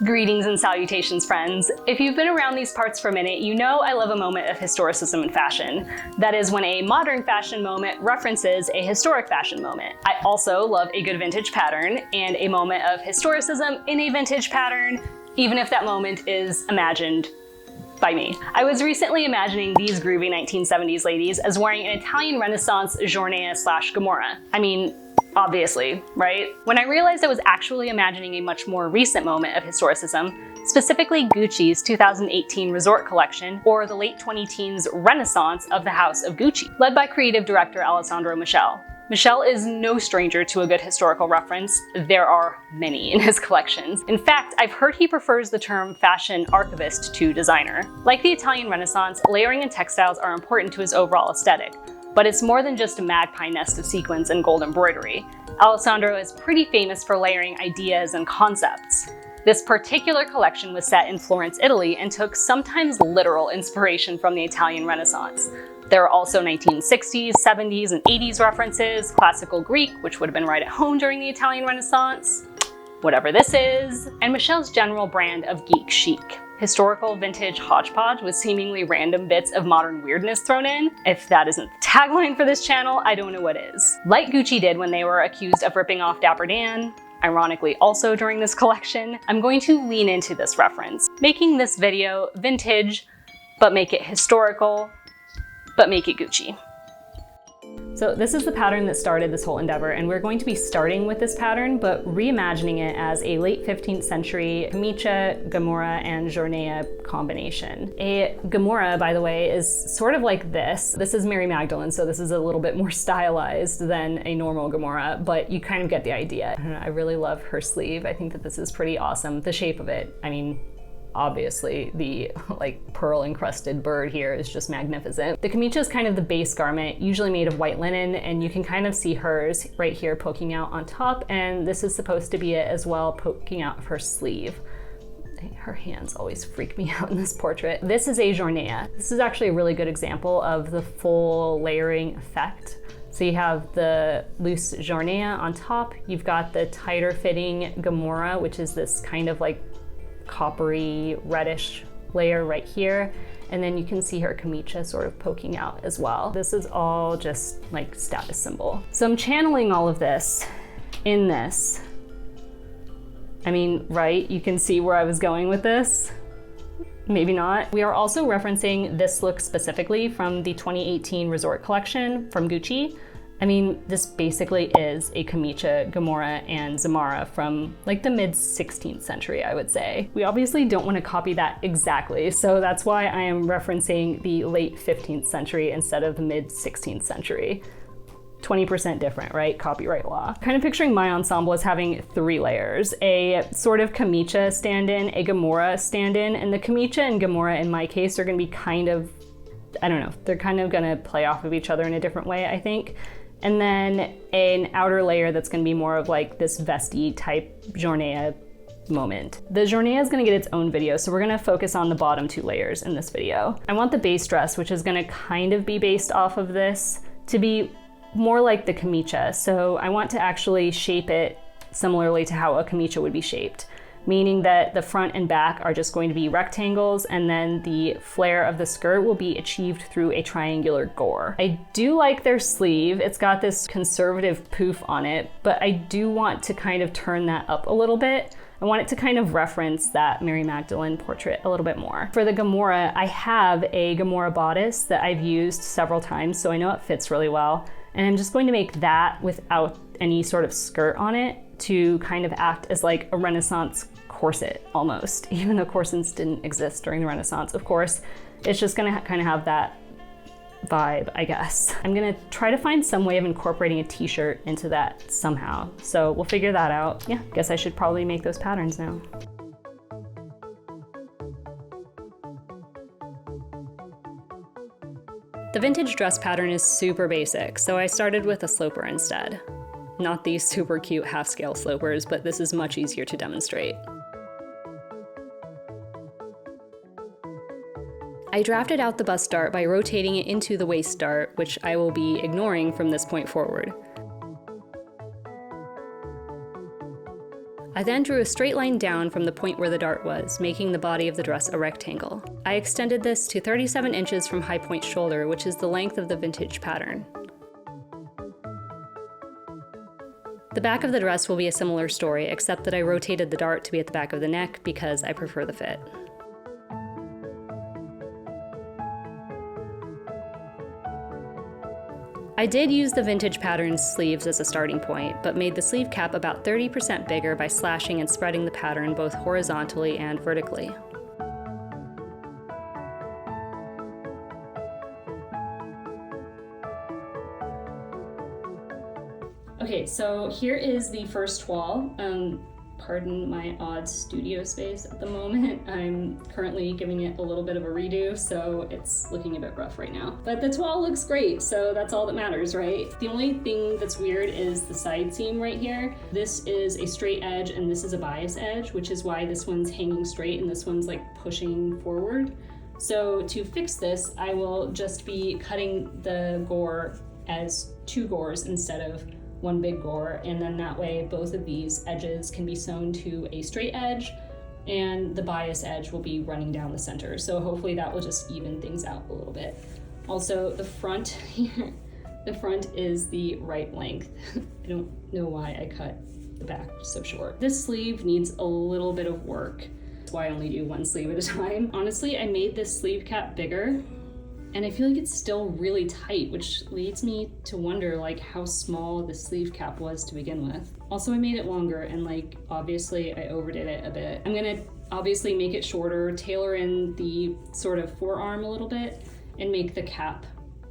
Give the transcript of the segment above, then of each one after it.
Greetings and salutations, friends. If you've been around these parts for a minute, you know I love a moment of historicism in fashion. That is when a modern fashion moment references a historic fashion moment. I also love a good vintage pattern and a moment of historicism in a vintage pattern, even if that moment is imagined by me. I was recently imagining these groovy 1970s ladies as wearing an Italian Renaissance giornea/gamora. I mean, obviously, right? When I realized I was actually imagining a much more recent moment of historicism, specifically Gucci's 2018 resort collection, or the late 20-teens renaissance of the House of Gucci, led by creative director Alessandro Michele. Michele is no stranger to a good historical reference. There are many in his collections. In fact, I've heard he prefers the term fashion archivist to designer. Like the Italian Renaissance, layering and textiles are important to his overall aesthetic. But it's more than just a magpie nest of sequins and gold embroidery. Alessandro is pretty famous for layering ideas and concepts. This particular collection was set in Florence, Italy, and took sometimes literal inspiration from the Italian Renaissance. There are also 1960s, 70s, and 80s references, classical Greek, which would have been right at home during the Italian Renaissance, whatever this is, and Michele's general brand of geek chic. Historical vintage hodgepodge with seemingly random bits of modern weirdness thrown in. If that isn't the tagline for this channel, I don't know what is. Like Gucci did when they were accused of ripping off Dapper Dan, ironically also during this collection, I'm going to lean into this reference, making this video vintage, but make it historical, but make it Gucci. So this is the pattern that started this whole endeavor, and we're going to be starting with this pattern, but reimagining it as a late 15th century camicia, gamora, and giornea combination. A gamora, by the way, is sort of like this. This is Mary Magdalene, so this is a little bit more stylized than a normal gamora, but you kind of get the idea. I don't know, I really love her sleeve. I think that this is pretty awesome. The shape of it, I mean, obviously the pearl encrusted bird here is just magnificent. The camicia is kind of the base garment, usually made of white linen, and you can kind of see hers right here poking out on top, and this is supposed to be it as well, poking out of her sleeve. Her hands always freak me out in this portrait. This is a giornea. This is actually a really good example of the full layering effect. So you have the loose giornea on top, you've got the tighter fitting gamora, which is this kind of like coppery reddish layer right here, and then you can see her camicia sort of poking out as well. This is all just like status symbol. So I'm channeling all of this in this. I mean, right? You can see where I was going with this. Maybe not. We are also referencing this look specifically from the 2018 resort collection from Gucci. I mean, this basically is a camicia, gamora, and zamara from like the mid-16th century, I would say. We obviously don't want to copy that exactly, so that's why I am referencing the late 15th century instead of the mid-16th century. 20% different, right? Copyright law. Kind of picturing my ensemble as having 3 layers. A sort of camicia stand-in, a gamora stand-in, and the camicia and gamora in my case are gonna be kind of, I don't know, they're kind of gonna play off of each other in a different way, I think. And then an outer layer that's gonna be more of like this vesty type giornea moment. The giornea is gonna get its own video, so we're gonna focus on the bottom 2 layers in this video. I want the base dress, which is gonna kind of be based off of this, to be more like the camicia. So I want to actually shape it similarly to how a camicia would be shaped, meaning that the front and back are just going to be rectangles, and then the flare of the skirt will be achieved through a triangular gore. I do like their sleeve. It's got this conservative poof on it, but I do want to kind of turn that up a little bit. I want it to kind of reference that Mary Magdalene portrait a little bit more. For the gamora, I have a gamora bodice that I've used several times, so I know it fits really well. And I'm just going to make that without any sort of skirt on it to kind of act as like a Renaissance corset almost, even though corsets didn't exist during the Renaissance, of course. It's just gonna kind of have that vibe, I guess. I'm gonna try to find some way of incorporating a t-shirt into that somehow. So we'll figure that out. Yeah, guess I should probably make those patterns now. The vintage dress pattern is super basic, so I started with a sloper instead. Not these super cute half-scale slopers, but this is much easier to demonstrate. I drafted out the bust dart by rotating it into the waist dart, which I will be ignoring from this point forward. I then drew a straight line down from the point where the dart was, making the body of the dress a rectangle. I extended this to 37 inches from high point shoulder, which is the length of the vintage pattern. The back of the dress will be a similar story, except that I rotated the dart to be at the back of the neck because I prefer the fit. I did use the vintage pattern's sleeves as a starting point, but made the sleeve cap about 30% bigger by slashing and spreading the pattern both horizontally and vertically. Okay, so here is the first wall. Pardon my odd studio space at the moment. I'm currently giving it a little bit of a redo, so it's looking a bit rough right now. But the toile looks great, so that's all that matters, right? The only thing that's weird is the side seam right here. This is a straight edge and this is a bias edge, which is why this one's hanging straight and this one's like pushing forward. So to fix this, I will just be cutting the gore as two gores instead of one big gore, and then that way both of these edges can be sewn to a straight edge and the bias edge will be running down the center. So hopefully that will just even things out a little bit. Also, the front here, the front is the right length. I don't know why I cut the back so short. This sleeve needs a little bit of work. That's why I only do one sleeve at a time. Honestly, I made this sleeve cap bigger and I feel like it's still really tight, which leads me to wonder like how small the sleeve cap was to begin with. Also, I made it longer and like obviously I overdid it a bit. I'm gonna obviously make it shorter, tailor in the sort of forearm a little bit, and make the cap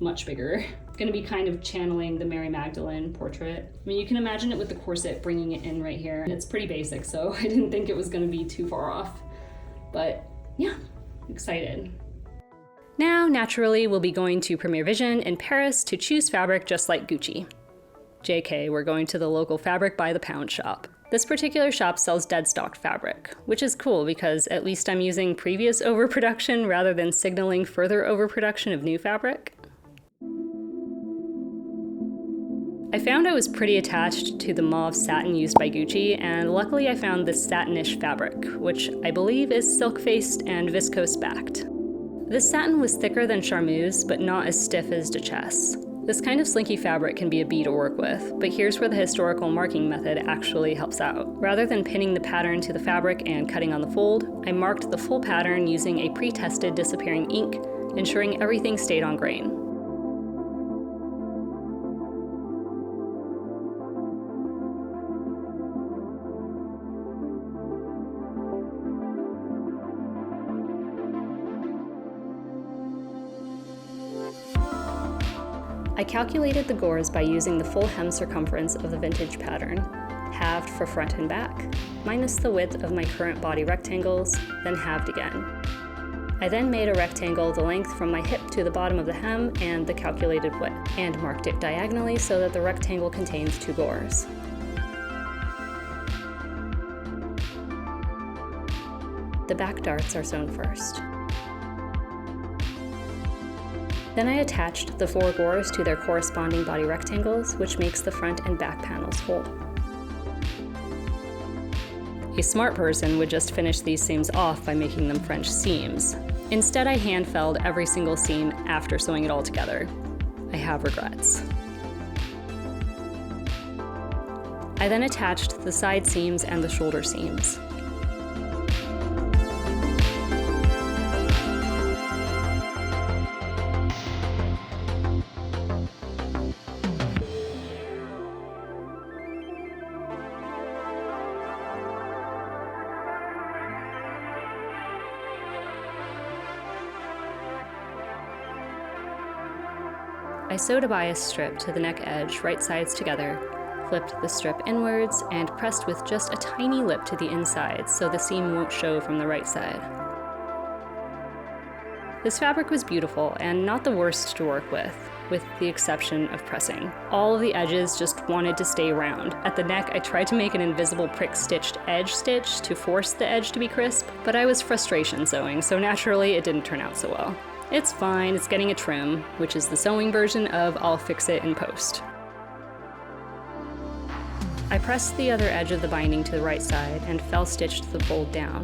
much bigger. I'm gonna be kind of channeling the Mary Magdalene portrait. I mean, you can imagine it with the corset bringing it in right here. It's pretty basic, so I didn't think it was gonna be too far off. But yeah, excited. Now, naturally, we'll be going to Premier Vision in Paris to choose fabric just like Gucci. JK, we're going to the local fabric by the pound shop. This particular shop sells dead stock fabric, which is cool because at least I'm using previous overproduction rather than signaling further overproduction of new fabric. I found I was pretty attached to the mauve satin used by Gucci, and luckily I found this satinish fabric, which I believe is silk-faced and viscose-backed. This satin was thicker than charmeuse, but not as stiff as duchesse. This kind of slinky fabric can be a bee to work with, but here's where the historical marking method actually helps out. Rather than pinning the pattern to the fabric and cutting on the fold, I marked the full pattern using a pre-tested disappearing ink, ensuring everything stayed on grain. I calculated the gores by using the full hem circumference of the vintage pattern, halved for front and back, minus the width of my current body rectangles, then halved again. I then made a rectangle the length from my hip to the bottom of the hem and the calculated width, and marked it diagonally so that the rectangle contains two gores. The back darts are sewn first. Then I attached the four gores to their corresponding body rectangles, which makes the front and back panels whole. A smart person would just finish these seams off by making them French seams. Instead, I hand-felled every single seam after sewing it all together. I have regrets. I then attached the side seams and the shoulder seams. I sewed a bias strip to the neck edge, right sides together, flipped the strip inwards, and pressed with just a tiny lip to the inside so the seam won't show from the right side. This fabric was beautiful and not the worst to work with the exception of pressing. All of the edges just wanted to stay round. At the neck, I tried to make an invisible prick-stitched edge stitch to force the edge to be crisp, but I was frustration sewing, so naturally it didn't turn out so well. It's fine, it's getting a trim, which is the sewing version of I'll fix it in post. I pressed the other edge of the binding to the right side and fell-stitched the fold down,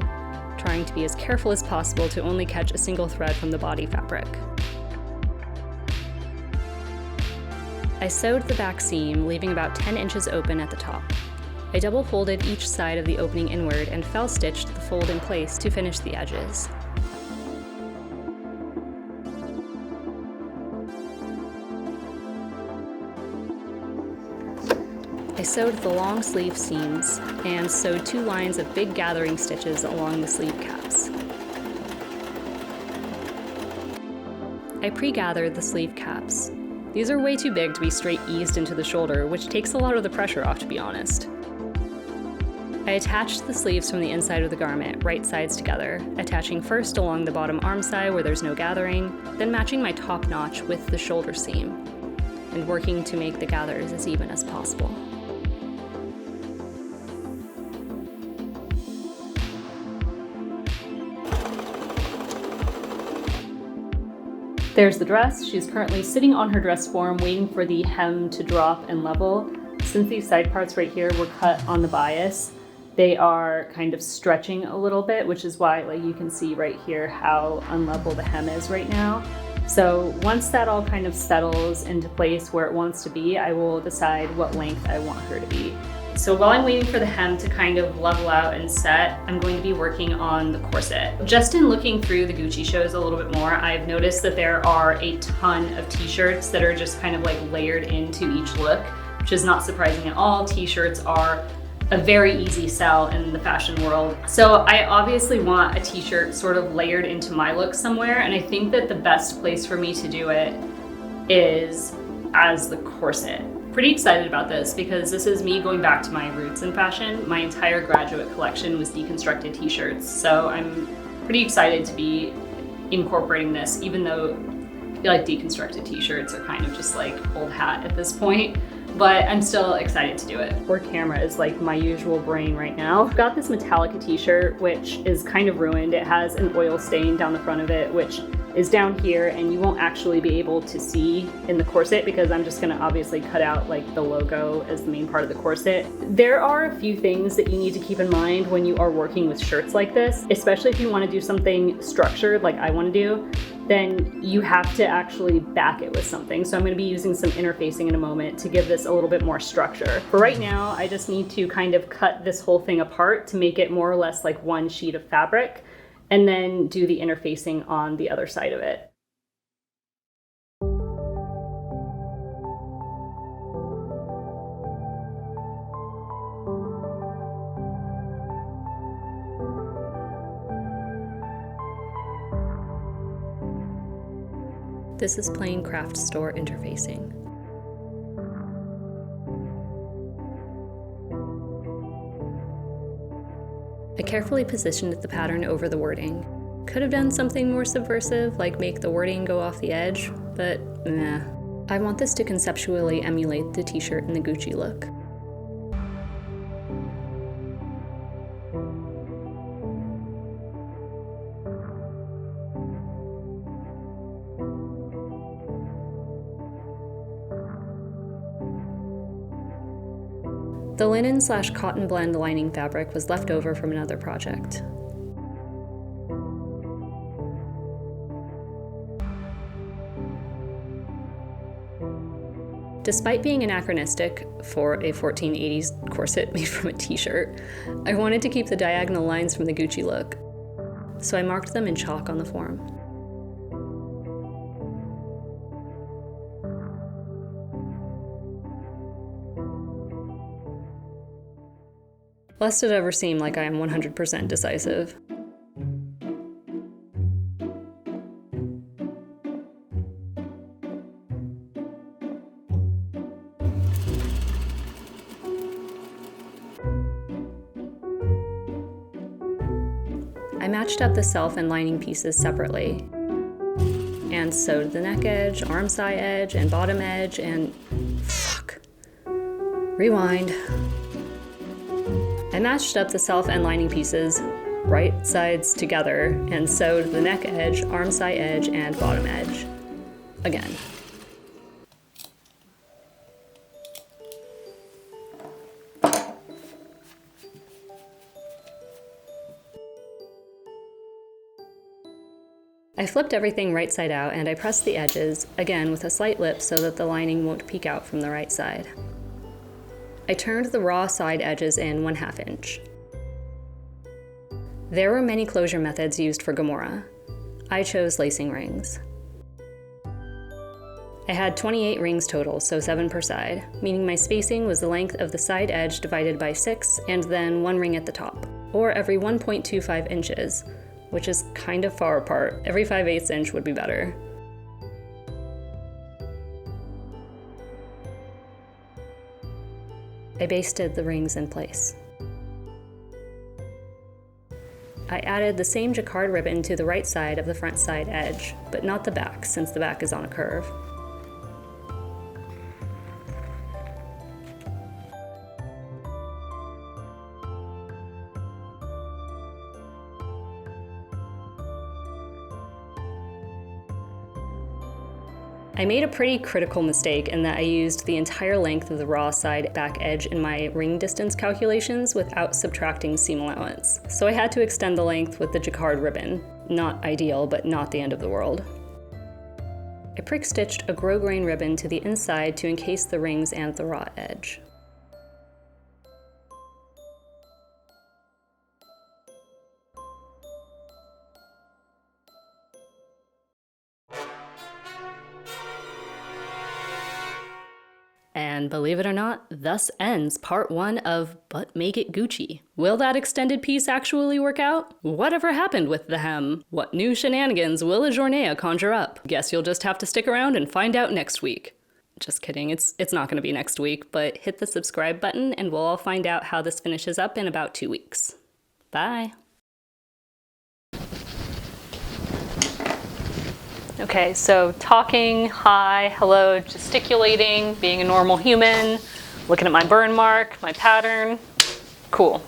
trying to be as careful as possible to only catch a single thread from the body fabric. I sewed the back seam, leaving about 10 inches open at the top. I double folded each side of the opening inward and fell-stitched the fold in place to finish the edges. I sewed the long sleeve seams and sewed 2 lines of big gathering stitches along the sleeve caps. I pre-gathered the sleeve caps. These are way too big to be straight eased into the shoulder, which takes a lot of the pressure off, to be honest. I attached the sleeves from the inside of the garment, right sides together, attaching first along the bottom arm side where there's no gathering, then matching my top notch with the shoulder seam, and working to make the gathers as even as possible. There's the dress. She's currently sitting on her dress form, waiting for the hem to drop and level. Since these side parts right here were cut on the bias, they are kind of stretching a little bit, which is why, like, you can see right here how unlevel the hem is right now. So once that all kind of settles into place where it wants to be, I will decide what length I want her to be. So while I'm waiting for the hem to kind of level out and set, I'm going to be working on the corset. Just in looking through the Gucci shows a little bit more, I've noticed that there are a ton of t-shirts that are just kind of like layered into each look, which is not surprising at all. T-shirts are a very easy sell in the fashion world. So I obviously want a t-shirt sort of layered into my look somewhere, and I think that the best place for me to do it is as the corset. Pretty excited about this because this is me going back to my roots in fashion. My entire graduate collection was deconstructed t-shirts, so I'm pretty excited to be incorporating this, even though I feel like deconstructed t-shirts are kind of just like old hat at this point. But I'm still excited to do it. Poor camera is like my usual brain right now. I've got this Metallica t-shirt, which is kind of ruined. It has an oil stain down the front of it, which is down here, and you won't actually be able to see in the corset because I'm just gonna obviously cut out like the logo as the main part of the corset. There are a few things that you need to keep in mind when you are working with shirts like this, especially if you wanna do something structured like I wanna do, then you have to actually back it with something. So I'm gonna be using some interfacing in a moment to give this a little bit more structure. For right now, I just need to kind of cut this whole thing apart to make it more or less like one sheet of fabric, and then do the interfacing on the other side of it. This is plain craft store interfacing. I carefully positioned the pattern over the wording. Could have done something more subversive, like make the wording go off the edge, but nah. I want this to conceptually emulate the t-shirt in the Gucci look. The linen/cotton blend lining fabric was left over from another project. Despite being anachronistic for a 1480s corset made from a t-shirt, I wanted to keep the diagonal lines from the Gucci look, so I marked them in chalk on the form. Lest it ever seem like I am 100% decisive. I matched up the self and lining pieces separately, and sewed the neck edge, arm side edge, and bottom edge, and rewind. I matched up the self and lining pieces, right sides together, and sewed the neck edge, arm side edge, and bottom edge. Again. I flipped everything right side out and I pressed the edges, again with a slight lip so that the lining won't peek out from the right side. I turned the raw side edges in 1/2 inch. There were many closure methods used for Gamora. I chose lacing rings. I had 28 rings total, so 7 per side, meaning my spacing was the length of the side edge divided by 6 and then 1 ring at the top, or every 1.25 inches, which is kind of far apart. Every 5/8 inch would be better. I basted the rings in place. I added the same jacquard ribbon to the right side of the front side edge, but not the back, since the back is on a curve. I made a pretty critical mistake in that I used the entire length of the raw side back edge in my ring distance calculations without subtracting seam allowance. So I had to extend the length with the jacquard ribbon. Not ideal, but not the end of the world. I prick stitched a grosgrain ribbon to the inside to encase the rings and the raw edge. And believe it or not, thus ends part 1 of But Make It Gucci. Will that extended piece actually work out? Whatever happened with the hem? What new shenanigans will a Journea conjure up? Guess you'll just have to stick around and find out next week. Just kidding, it's not gonna be next week, but hit the subscribe button and we'll all find out how this finishes up in about 2 weeks. Bye. Okay, so talking, hi, hello, gesticulating, being a normal human, looking at my burn mark, my pattern. Cool.